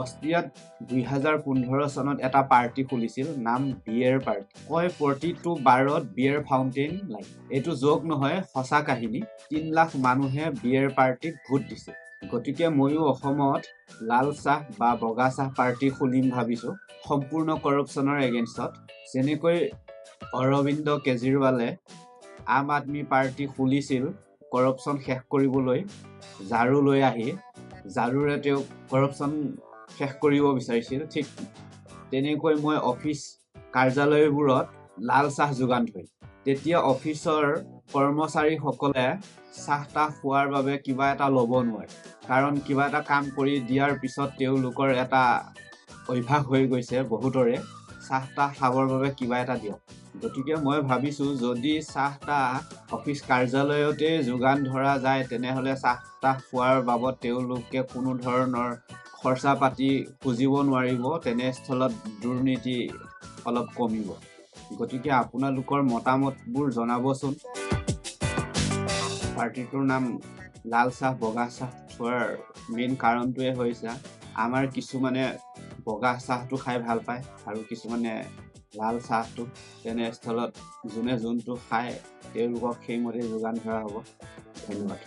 অষ্ট্ৰিয়াত 2015 চনত এটা পাৰ্টি খুলিছিল নাম বিয়েৰ পাৰ্টি কয় প্ৰতিটো বাৰত বিয়েৰ ফাউণ্টেইন লাগে এইটো জোক নহয় সঁচা কাহিনী 3 লাখ মানুহে বিয়েৰ পাৰ্টিক ভোট দিছে গতিকে ময়ো অসমত লাল চাহ বা বগা চাহ পাৰ্টি খুলিম ভাবিছো সম্পূৰ্ণ কৰপশ্যনৰ এগেইনষ্টত যেনেকৈ অৰবিন্দ কেজৰিৱালে আম আদমি পাৰ্টি খুলিছিল কৰপশ্যন শেষ কৰিবলৈ ঝাৰু লৈ আহি ঝাৰুৰে তেওঁ কৰপশ্যন শেষ কৰিব বিচাৰিছিল ঠিক তেনেকৈ মই অফিচ কাৰ্যালয়বোৰত লাল চাহ যোগান ধৰিম তেতিয়া অফিচৰ কৰ্মচাৰীসকলে চাহ তাহ খোৱাৰ বাবে কিবা এটা ল'ব নোৱাৰে কাৰণ কিবা এটা কাম কৰি দিয়াৰ পিছত তেওঁলোকৰ এটা অভ্যাস হৈ গৈছে বহুতৰে চাহ তাহ খাবৰ বাবে কিবা এটা দিয়ক গতিকে মই ভাবিছো যদি চাহ তাহ অফিচ কাৰ্যালয়তে যোগান ধৰা যায় তেনেহলে চাহ তাহ খোৱাৰ বাবদ তেওঁলোকে কোনো ধৰণৰ খৰচা পাতি খুজিব নোৱাৰিব তেনেস্থলত দুৰ্নীতি অলপ কমিব গতিকে আপোনালোকৰ মতামতবোৰ জনাবচোন পাৰ্টিটোৰ নাম লাল চাহ বগা চাহ থোৱাৰ মেইন কাৰণটোৱে হৈছে আমাৰ কিছুমানে বগা চাহটো খাই ভাল পায় আৰু কিছুমানে লাল চাহটো তেনেস্থলত যোনে যোনটো খায় তেওঁলোকক সেইমতে যোগান ধৰা হ'ব ধন্যবাদ